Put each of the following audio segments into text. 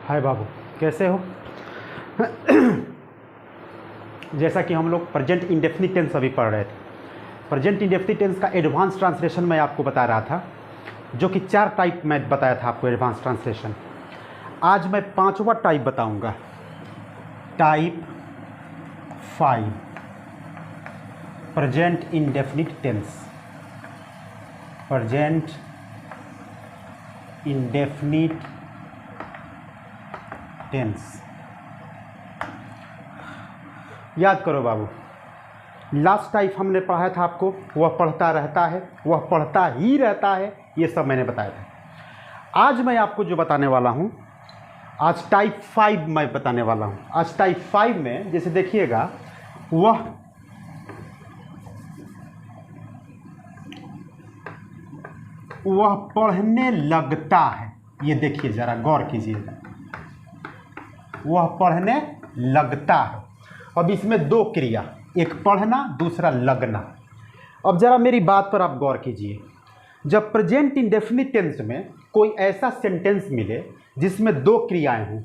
हाय बाबू, कैसे हो? जैसा कि हम लोग प्रेजेंट इंडेफिनिट टेंस अभी पढ़ रहे थे। प्रेजेंट इंडेफिनिट टेंस का एडवांस ट्रांसलेशन मैं आपको बता रहा था, जो कि 4 टाइप में बताया था आपको एडवांस ट्रांसलेशन। आज मैं 5वां टाइप बताऊंगा, type 5, present indefinite tense. Present indefinite tense. याद करो बाबू, लास्ट टाइप हमने पढ़ाया था आपको, वह पढ़ता रहता है, वह पढ़ता ही रहता है, ये सब मैंने बताया था। आज मैं आपको जो बताने वाला हूँ, आज टाइप 5 मैं बताने वाला हूँ। आज टाइप 5 में जैसे देखिएगा, वह पढ़ने लगता है। ये देखिए, ज़रा गौर कीजिएगा, वह पढ़ने लगता है। अब इसमें 2 क्रिया, एक पढ़ना, दूसरा लगना। अब ज़रा मेरी बात पर आप गौर कीजिए। जब प्रेजेंट इंडेफिनिट टेंस में कोई ऐसा सेंटेंस मिले जिसमें 2 क्रियाएं हों,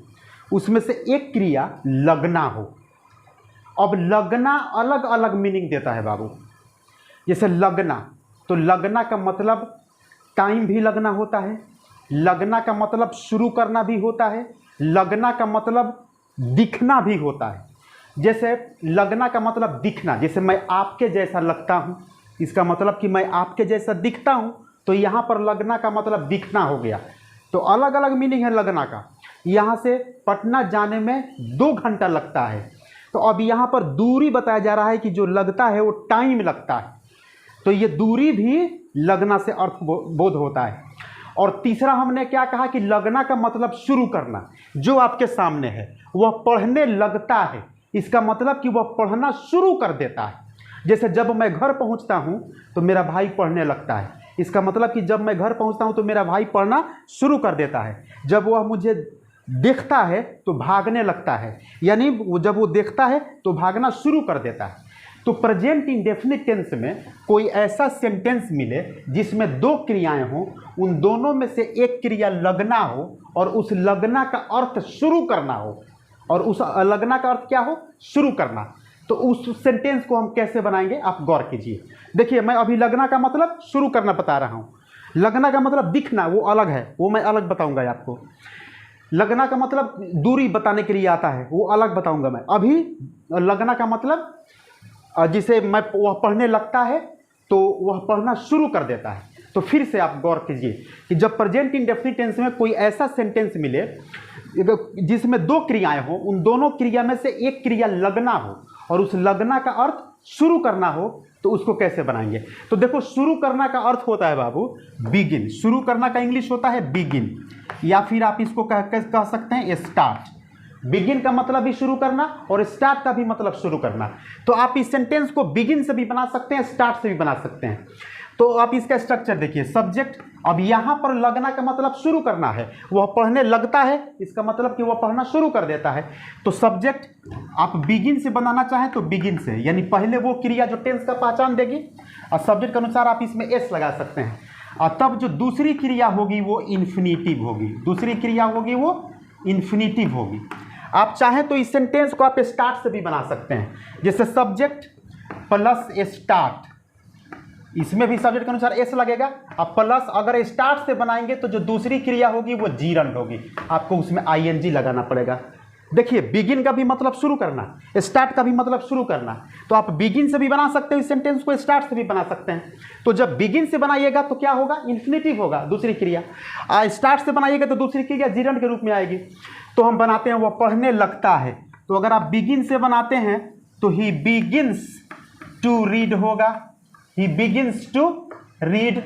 उसमें से एक क्रिया लगना हो। अब लगना अलग अलग मीनिंग देता है बाबू। जैसे लगना, तो लगना का मतलब टाइम भी लगना होता है, लगना का मतलब शुरू करना भी होता है, लगना का मतलब दिखना भी होता है। जैसे लगना का मतलब दिखना, जैसे मैं आपके जैसा लगता हूँ, इसका मतलब कि मैं आपके जैसा दिखता हूँ, तो यहाँ पर लगना का मतलब दिखना हो गया। तो अलग अलग मीनिंग है लगना का। यहाँ से पटना जाने में 2 घंटा लगता है, तो अब यहाँ पर दूरी बताया जा रहा है कि जो लगता है वो टाइम लगता है, तो ये दूरी भी लगना से अर्थबोध होता है। और तीसरा हमने क्या कहा कि लगना का मतलब शुरू करना। जो आपके सामने है वह पढ़ने लगता है, इसका मतलब कि वह पढ़ना शुरू कर देता है। जैसे जब मैं घर पहुंचता हूं तो मेरा भाई पढ़ने लगता है, इसका मतलब कि जब मैं घर पहुंचता हूं तो मेरा भाई पढ़ना शुरू कर देता है। जब वह मुझे देखता है तो भागने लगता है, यानी जब वो देखता है तो भागना शुरू कर देता है। तो प्रेजेंट इंडेफिनिट टेंस में कोई ऐसा सेंटेंस मिले जिसमें 2 क्रियाएं हों, उन दोनों में से एक क्रिया लगना हो और उस लगना का अर्थ शुरू करना हो, और उस लगना का अर्थ क्या हो? शुरू करना। तो उस सेंटेंस को हम कैसे बनाएंगे, आप गौर कीजिए। देखिए, मैं अभी लगना का मतलब शुरू करना बता रहा हूँ। लगना का मतलब दिखना, वो अलग है, वो मैं अलग बताऊंगा आपको। लगना का मतलब दूरी बताने के लिए आता है, वो अलग बताऊंगा मैं। अभी लगना का मतलब जिसे मैं वह पढ़ने लगता है तो वह पढ़ना शुरू कर देता है। तो फिर से आप गौर कीजिए कि जब प्रेजेंट इंडेफिनिट टेंस में कोई ऐसा सेंटेंस मिले जिसमें 2 क्रियाएं हो, उन दोनों क्रिया में से एक क्रिया लगना हो और उस लगना का अर्थ शुरू करना हो, तो उसको कैसे बनाएंगे? तो देखो, शुरू करना का अर्थ होता है बाबू बिगिन। शुरू करना का इंग्लिश होता है बिगिन, या फिर आप इसको कह सकते हैं स्टार्ट। बिगिन का मतलब भी शुरू करना और स्टार्ट का भी मतलब शुरू करना। तो आप इस सेंटेंस को बिगिन से भी बना सकते हैं, स्टार्ट से भी बना सकते हैं। तो आप इसका स्ट्रक्चर देखिए, सब्जेक्ट। अब यहाँ पर लगना का मतलब शुरू करना है, वह पढ़ने लगता है, इसका मतलब कि वह पढ़ना शुरू कर देता है। तो सब्जेक्ट आप बिगिन से बनाना चाहें तो बिगिन से, यानी पहले वो क्रिया जो टेंस का पहचान देगी, और सब्जेक्ट के अनुसार आप इसमें एस लगा सकते हैं। और तब जो दूसरी क्रिया होगी वो इन्फिनिटिव होगी। दूसरी क्रिया होगी वो इन्फिनिटिव होगी। आप चाहें तो इस सेंटेंस को आप स्टार्ट से भी बना सकते हैं, जैसे सब्जेक्ट प्लस स्टार्ट। इसमें भी सब्जेक्ट के अनुसार एस लगेगा। अब प्लस अगर स्टार्ट से बनाएंगे तो जो दूसरी क्रिया होगी वो जीरंड होगी, आपको उसमें आईएनजी लगाना पड़ेगा। देखिए, बिगिन का भी मतलब शुरू करना, स्टार्ट का भी मतलब शुरू करना। तो आप बिगिन से भी बना सकते हो इस सेंटेंस को, स्टार्ट से भी बना सकते हैं। तो जब बिगिन से बनाइएगा तो क्या होगा? इन्फिनिटिव होगा दूसरी क्रिया। स्टार्ट से बनाइएगा तो दूसरी क्रिया जीरंड के रूप में आएगी। तो हम बनाते हैं वह पढ़ने लगता है। तो अगर आप बिगिन से बनाते हैं तो ही बिगिन्स टू रीड होगा, ही बिगिन्स टू रीड।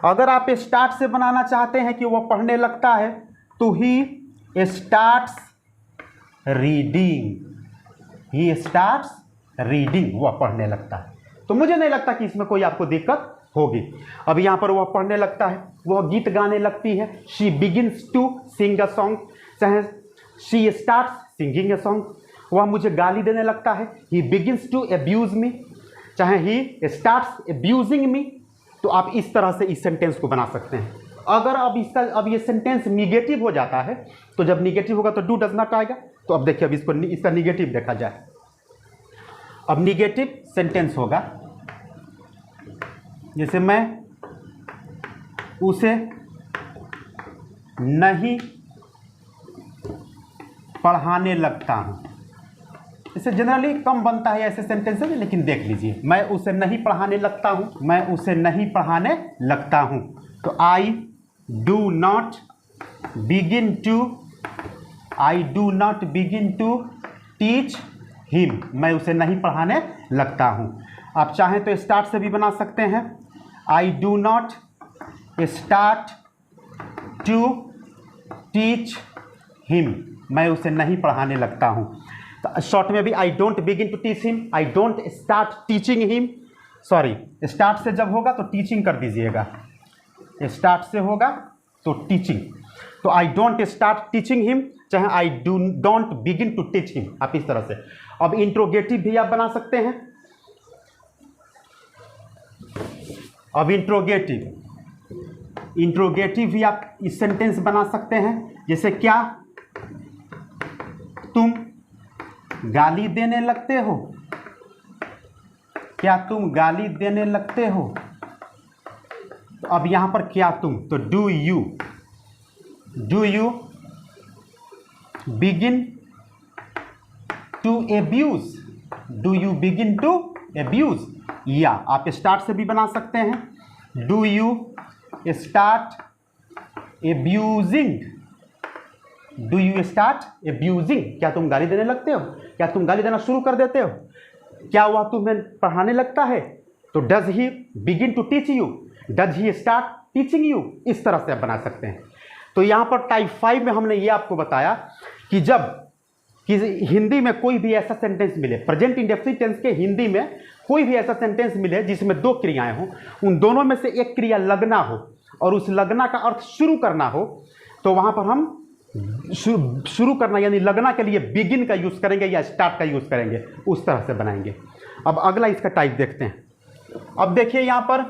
अगर आप स्टार्ट से बनाना चाहते हैं कि वह पढ़ने लगता है तो he starts reading, he starts reading, वह पढ़ने लगता है। तो मुझे नहीं लगता कि इसमें कोई आपको दिक्कत होगी। अब यहाँ पर वह पढ़ने लगता है, वह गीत गाने लगती है, she begins to sing a song, चाहे she starts singing a song. वह मुझे गाली देने लगता है, he begins to abuse me, चाहे ही स्टार्ट्स अब्यूजिंग मी। तो आप इस तरह से इस सेंटेंस को बना सकते हैं। अगर अब ये सेंटेंस निगेटिव हो जाता है, तो जब निगेटिव होगा तो डू डज नॉट आएगा। तो अब देखिए, अब इसका निगेटिव देखा जाए। अब निगेटिव सेंटेंस होगा, जैसे मैं उसे नहीं पढ़ाने लगता हूँ। इसे जनरली कम बनता है ऐसे सेंटेंसेस, लेकिन देख लीजिए, मैं उसे नहीं पढ़ाने लगता हूँ, मैं उसे नहीं पढ़ाने लगता हूँ। तो I do not begin to teach him, मैं उसे नहीं पढ़ाने लगता हूँ। आप चाहें तो स्टार्ट से भी बना सकते हैं, I do not start to teach him, मैं उसे नहीं पढ़ाने लगता हूँ। तो शॉर्ट में भी I don't begin to teach him, I don't start teaching him, sorry start से जब होगा तो टीचिंग कर दीजिएगा, स्टार्ट से होगा तो टीचिंग। तो I don't start teaching him, चाहे I don't begin to teach him, आप इस तरह से। अब इंट्रोगेटिव भी आप बना सकते हैं। अब इंट्रोगेटिव भी आप इस सेंटेंस बना सकते हैं, जैसे क्या तुम गाली देने लगते हो, क्या तुम गाली देने लगते हो। तो अब यहां पर क्या तुम, तो do you begin to abuse, do you begin to abuse, या आप स्टार्ट से भी बना सकते हैं, do you start abusing, do you start abusing, क्या तुम गाली देने लगते हो, क्या तुम गाली देना शुरू कर देते हो, क्या वह तुम्हें पढ़ाने लगता है। तो does he begin to teach you, does he start teaching you, इस तरह से आप बना सकते हैं। तो यहाँ पर टाइप 5 में हमने ये आपको बताया कि जब हिंदी में कोई भी ऐसा सेंटेंस मिले, प्रेजेंट इंडेफिनिट टेंस के हिंदी में कोई भी ऐसा सेंटेंस मिले जिसमें दो क्रियाएं हों, उन दोनों में से एक क्रिया लगना हो और उस लगना का अर्थ शुरू करना हो, तो वहाँ पर हम शुरू करना यानी लगना के लिए बिगिन का यूज़ करेंगे या स्टार्ट का यूज़ करेंगे, उस तरह से बनाएंगे। अब अगला इसका टाइप देखते हैं। अब देखिए यहाँ पर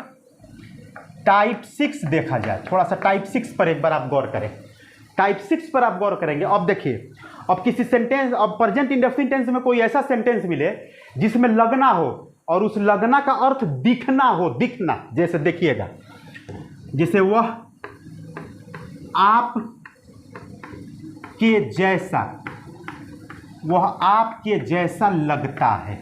टाइप 6 देखा जाए, थोड़ा सा टाइप 6 पर एक बार आप गौर करें। टाइप 6 पर आप गौर करेंगे। अब देखिए, अब किसी सेंटेंस, अब प्रेजेंट इंडेफिनिट टेंस में कोई ऐसा सेंटेंस मिले जिसमें लगना हो और उस लगना का अर्थ दिखना हो, दिखना, जैसे देखिएगा, जैसे वह आप के जैसा, वह आपके जैसा लगता है।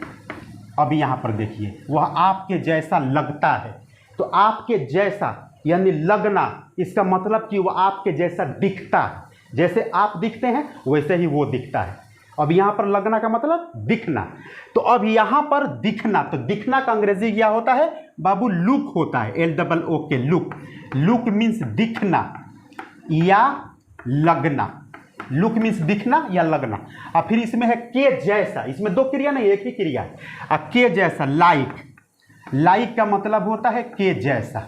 अब यहाँ पर देखिए, वह आपके जैसा लगता है, तो आपके जैसा यानी लगना, इसका मतलब कि वह आपके जैसा दिखता है, जैसे आप दिखते हैं वैसे ही वो दिखता है। अब यहाँ पर लगना का मतलब दिखना। तो अब यहाँ पर दिखना, तो दिखना का अंग्रेजी क्या होता है बाबू, लुक होता है, LOOK, लुक। लुक मीन्स दिखना या लगना, लुक मीन्स दिखना या लगना। और फिर इसमें है के जैसा, इसमें दो क्रिया नहीं, एक ही क्रिया है। और के जैसा, लाइक, लाइक का मतलब होता है के जैसा।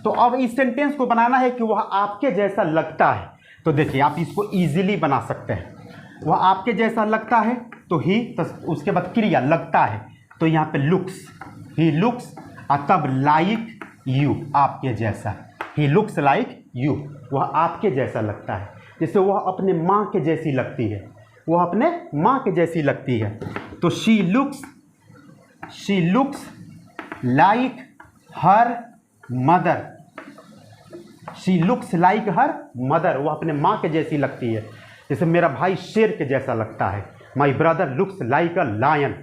तो अब इस सेंटेंस को बनाना है कि वह आपके जैसा लगता है, तो देखिए आप इसको इजीली बना सकते हैं। वह आपके जैसा लगता है तो ही, तो उसके बाद क्रिया लगता है, तो यहाँ पे लुक्स, ही लुक्स, और तब लाइक यू, आपके जैसा, ही लुक्स लाइक यू, वह आपके जैसा लगता है। जैसे वह अपने माँ के जैसी लगती है, वह अपने माँ के जैसी लगती है, तो she looks like her mother, she looks like her mother, वह अपने माँ के जैसी लगती है। जैसे मेरा भाई शेर के जैसा लगता है, my brother looks like a lion,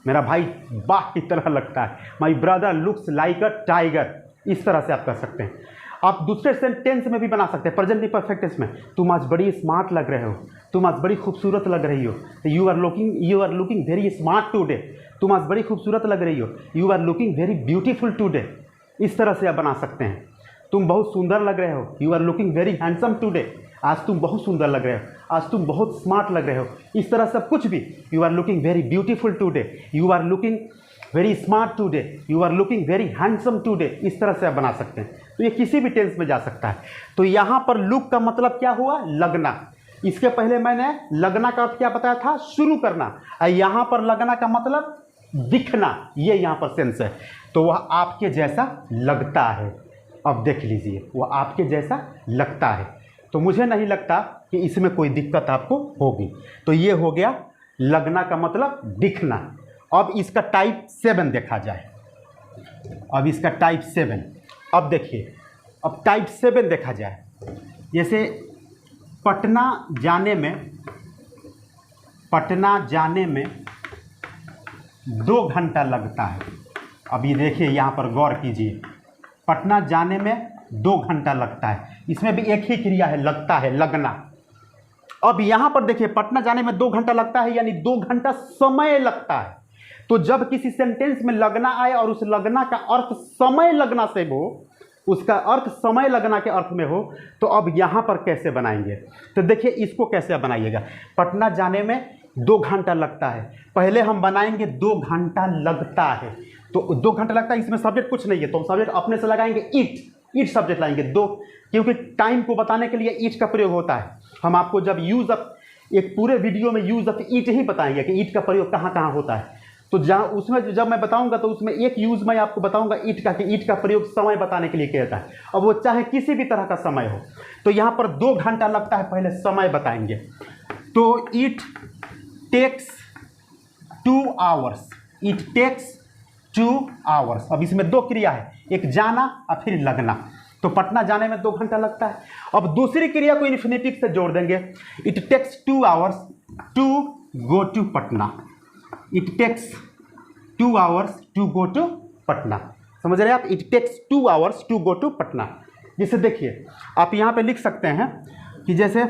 मेरा भाई बाघ की तरह लगता है, my brother looks like a tiger. इस तरह से आप कर सकते हैं। आप दूसरे सेंटेंस में भी बना सकते हैं, प्रेजेंट परफेक्ट टेंस में, तुम आज बड़ी स्मार्ट लग रहे हो, तुम आज बड़ी खूबसूरत लग रही हो, you are looking very smart today, तुम आज बड़ी खूबसूरत लग रही हो, you are looking very beautiful today. इस तरह से आप बना सकते हैं। तुम बहुत सुंदर लग रहे हो, you are looking very handsome today, आज तुम बहुत सुंदर लग रहे हो, आज तुम बहुत स्मार्ट लग रहे हो। इस तरह से कुछ भी, you are looking very beautiful today, you are looking very smart today, you are looking very handsome today, इस तरह से आप बना सकते हैं। तो ये किसी भी टेंस में जा सकता है। तो यहाँ पर लुक का मतलब क्या हुआ, लगना। इसके पहले मैंने लगना का अर्थ क्या बताया था, शुरू करना, और यहाँ पर लगना का मतलब दिखना, ये यहाँ पर सेंस है। तो वह आपके जैसा लगता है, अब देख लीजिए वो आपके जैसा लगता है। तो मुझे नहीं लगता कि इसमें कोई दिक्कत आपको होगी। तो ये हो गया लगना का मतलब दिखना। अब इसका टाइप 7 देखा जाए। अब इसका टाइप 7, अब देखिए, अब टाइप 7 देखा जाए। जैसे पटना जाने में 2 घंटा लगता है। अब ये देखिए, यहाँ पर गौर कीजिए, पटना जाने में 2 घंटा लगता है। इसमें भी एक ही क्रिया है, लगता है, लगना। अब यहाँ पर देखिए, पटना जाने में 2 घंटा लगता है, यानी 2 घंटा समय लगता है। तो जब किसी सेंटेंस में लगना आए और उस लगना का अर्थ समय लगना से हो, उसका अर्थ समय लगना के अर्थ में हो, तो अब यहाँ पर कैसे बनाएंगे? तो देखिए इसको कैसे बनाइएगा। पटना जाने में 2 घंटा लगता है, पहले हम बनाएंगे 2 घंटा लगता है। तो 2 घंटा लगता है, इसमें सब्जेक्ट कुछ नहीं है, तो हम सब्जेक्ट अपने से लगाएंगे ईट सब्जेक्ट लाएंगे 2, क्योंकि टाइम को बताने के लिए ईट का प्रयोग होता है। हम आपको जब यूज़ ऑफ, एक पूरे वीडियो में यूज़ ऑफ ईट ही बताएंगे कि ईट का प्रयोग कहाँ कहाँ होता है। तो जहाँ उसमें जब मैं बताऊंगा तो उसमें एक यूज़ मैं आपको बताऊंगा ईट का, कि ईट का प्रयोग समय बताने के लिए किया जाता है। अब वो चाहे किसी भी तरह का समय हो। तो यहाँ पर 2 घंटा लगता है, पहले समय बताएंगे। तो it takes 2 hours, it takes 2 hours. अब इसमें 2 क्रिया है, एक जाना और फिर लगना। तो पटना जाने में 2 घंटा लगता है। अब दूसरी क्रिया को इन्फिनेटिव से जोड़ देंगे। It takes 2 hours to go to Patna. It takes 2 hours to go to Patna. समझ रहे हैं आप? It takes 2 hours to go to Patna. जैसे देखिए, आप यहाँ पे लिख सकते हैं कि जैसे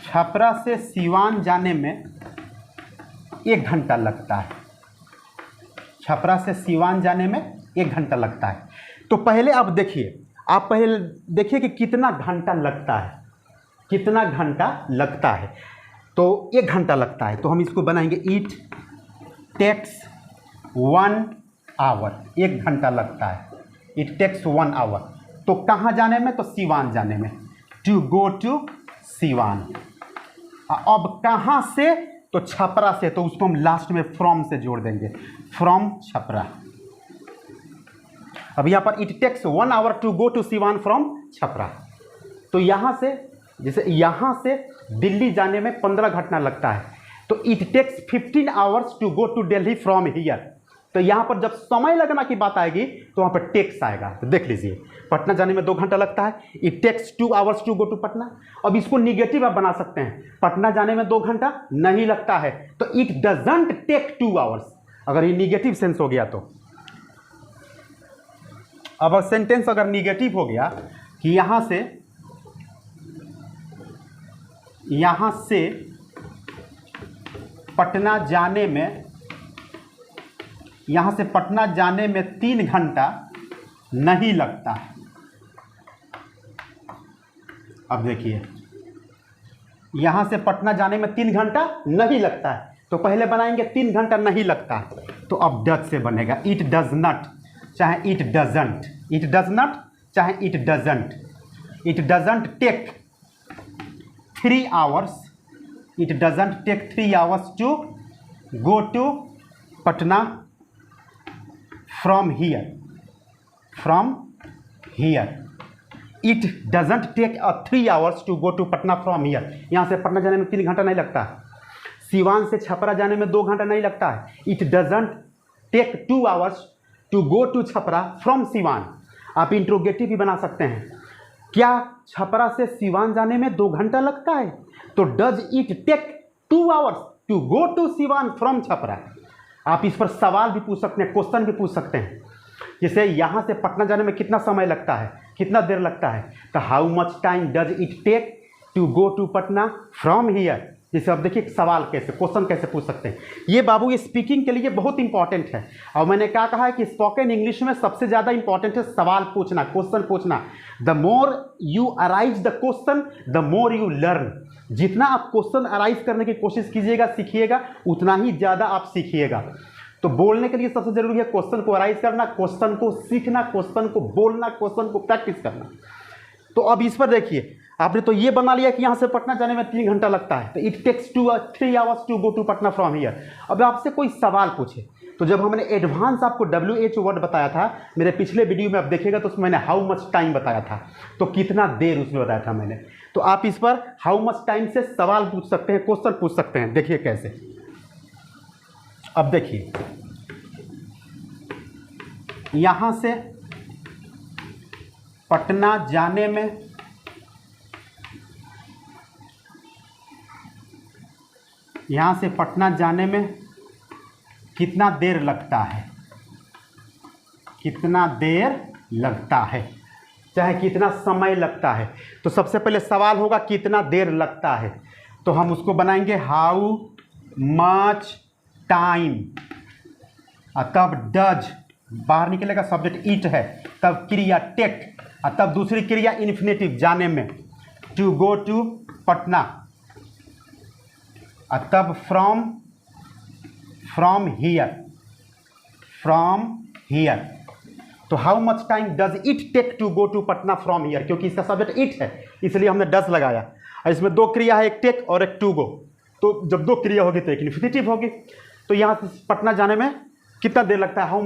छपरा से सीवान जाने में 1 घंटा लगता है। छपरा से सीवान जाने में 1 घंटा लगता है। तो पहले आप पहले देखिए कि कितना घंटा लगता है, कितना घंटा लगता है। तो 1 घंटा लगता है, तो हम इसको बनाएंगे इट टेक्स 1 आवर। 1 घंटा लगता है, इट टेक्स 1 आवर। तो कहाँ जाने में? तो सीवान जाने में, टू गो टू सीवान। अब कहाँ से? तो छपरा से, तो उसको हम लास्ट में फ्रॉम से जोड़ देंगे, फ्रॉम छपरा। अब यहाँ पर it takes 1 hour to go to Siwan from Chhapra. तो यहाँ से, जैसे यहाँ से दिल्ली जाने में 15 घंटा लगता है, तो it takes 15 hours to go to Delhi from here. तो यहाँ पर जब समय लगना की बात आएगी तो वहाँ पर टेक्स आएगा। तो देख लीजिए, पटना जाने में 2 घंटा लगता है, it takes 2 hours to go to Patna. अब इसको निगेटिव आप बना सकते हैं, पटना जाने में 2 घंटा नहीं लगता है, तो इट डजंट टेक 2 आवर्स। अगर ये निगेटिव सेंस हो गया तो, अब सेंटेंस अगर निगेटिव हो गया कि यहाँ से पटना जाने में 3 घंटा नहीं लगता है। अब देखिए, यहाँ से पटना जाने में 3 घंटा नहीं लगता है, तो पहले बनाएंगे 3 घंटा नहीं लगता है। तो अब डज से बनेगा इट डज नॉट, चाहे it doesn't, it does not चाहे it doesn't. It doesn't take 3 hours, it doesn't take 3 hours to go to Patna from here, it doesn't take 3 hours to go to Patna from here. यहाँ से पटना जाने में 3 घंटा नहीं लगता है। सीवान से छपरा जाने में 2 घंटा नहीं लगता है। It doesn't take 2 hours to go to Chhapra from Siwan. आप इंट्रोगेटिव भी बना सकते हैं, क्या छपरा से सीवान जाने में 2 घंटा लगता है? तो does it take 2 hours to go to Siwan from Chhapra. आप इस पर सवाल भी पूछ सकते हैं, क्वेश्चन भी पूछ सकते हैं। जैसे यहाँ से पटना जाने में कितना समय लगता है, कितना देर लगता है? तो how much time does it take to go to Patna from here. जैसे अब देखिए सवाल कैसे, क्वेश्चन कैसे पूछ सकते हैं। ये बाबू ये स्पीकिंग के लिए बहुत इंपॉर्टेंट है। और मैंने क्या कहा है कि स्पोकन इंग्लिश में सबसे ज़्यादा इंपॉर्टेंट है सवाल पूछना, क्वेश्चन पूछना। The more you arise the question the more you learn. जितना आप क्वेश्चन अराइज करने की कोशिश कीजिएगा, सीखिएगा, उतना ही ज़्यादा आप सीखिएगा। तो बोलने के लिए सबसे जरूरी है क्वेश्चन को अराइज करना, क्वेश्चन को सीखना, क्वेश्चन को बोलना, क्वेश्चन को प्रैक्टिस करना। तो अब इस पर देखिए, आपने तो ये बना लिया कि यहाँ से पटना जाने में 3 घंटा लगता है, तो it takes 3 hours to go to Patna from here. अब आपसे कोई सवाल पूछे तो जब हमने एडवांस आपको WH वर्ड बताया था, मेरे पिछले वीडियो में आप देखिएगा तो उसमें मैंने हाउ मच टाइम बताया था, तो कितना देर उसमें बताया था मैंने। तो आप इस पर हाउ मच टाइम से सवाल पूछ सकते हैं, क्वेश्चन पूछ सकते हैं। देखिए कैसे, अब देखिए यहाँ से पटना जाने में कितना देर लगता है, कितना देर लगता है, चाहे कितना समय लगता है। तो सबसे पहले सवाल होगा कितना देर लगता है, तो हम उसको बनाएंगे हाउ मच टाइम, तब डज बाहर निकलेगा, सब्जेक्ट इट है, तब क्रिया टेक, और तब दूसरी क्रिया इन्फिनेटिव जाने में, टू गो टू पटना, और तब फ्रॉम हियर। तो how much time does it take to go to Patna from here, क्योंकि इसका सब्जेक्ट इट है इसलिए हमने डज लगाया। और इसमें 2 क्रिया है, एक टेक और एक टू गो, तो जब 2 क्रिया होगी तो एक इन्फिनेटिव होगी। तो यहाँ से पटना जाने में कितना देर लगता है, how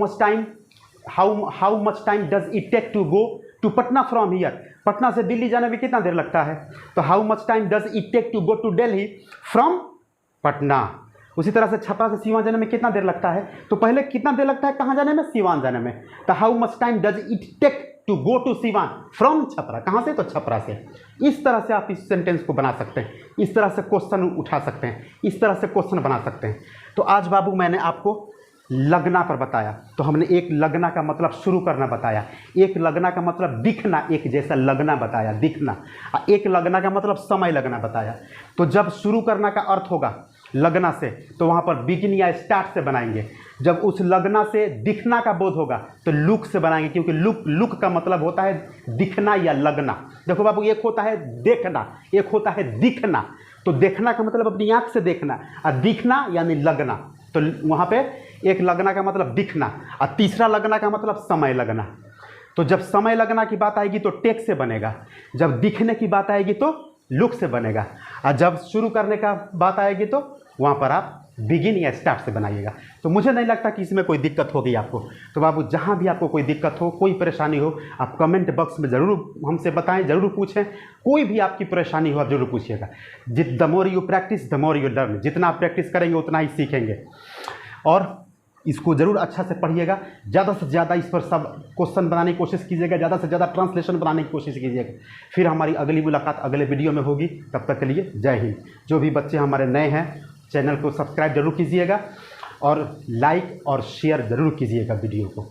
much time does it take to go to Patna from here. Patna से दिल्ली जाने में कितना देर लगता है, तो how much time does it take to go to Delhi from Patna. उसी तरह से छपरा से सीवान जाने में कितना देर लगता है, तो पहले कितना देर लगता है कहाँ जाने में, सीवान जाने में, तो how much time does it take to go to Siwan from Chhapra, कहाँ से, तो छपरा से। इस तरह से आप इस सेंटेंस को बना सकते हैं, इस तरह से क्वेश्चन उठा सकते हैं, इस तरह से क्वेश्चन बना सकते हैं। तो आज बाबू मैंने आपको लगना पर बताया, तो हमने एक लगना का मतलब शुरू करना बताया, एक लगना का मतलब दिखना, एक जैसा लगना बताया, दिखना, और एक लगना का मतलब समय लगना बताया। तो जब शुरू करना का अर्थ होगा लगना से, तो वहाँ पर बिगिन या स्टार्ट से बनाएंगे। जब उस लगना से दिखना का बोध होगा तो लुक से बनाएंगे, क्योंकि लुक का मतलब होता है दिखना या लगना। देखो बाबू, एक होता है देखना, एक होता है दिखना। तो देखना का मतलब अपनी आँख से देखना, और दिखना यानी लगना। तो वहाँ पे एक लगना का मतलब दिखना, और तीसरा लगना का मतलब समय लगना। तो जब समय लगना की बात आएगी तो टेक से बनेगा, जब दिखने की बात आएगी तो लुक से बनेगा, और जब शुरू करने का बात आएगी तो वहाँ पर आप बिगिन या स्टार्ट से बनाइएगा। तो मुझे नहीं लगता कि इसमें कोई दिक्कत होगी आपको। तो बाबू, जहाँ भी आपको कोई दिक्कत हो, कोई परेशानी हो, आप कमेंट बॉक्स में ज़रूर हमसे बताएं, ज़रूर पूछें। कोई भी आपकी परेशानी हो आप ज़रूर पूछिएगा। The more you practice the more you learn, जितना आप प्रैक्टिस करेंगे उतना ही सीखेंगे। और इसको ज़रूर अच्छा से पढ़िएगा, ज़्यादा से ज़्यादा इस पर सब क्वेश्चन बनाने की कोशिश कीजिएगा, ज़्यादा से ज़्यादा ट्रांसलेशन बनाने की कोशिश कीजिएगा। फिर हमारी अगली मुलाकात अगले वीडियो में होगी। तब तक के लिए जय हिंद। जो भी बच्चे हमारे नए हैं, चैनल को सब्सक्राइब जरूर कीजिएगा, और लाइक और शेयर ज़रूर कीजिएगा वीडियो को।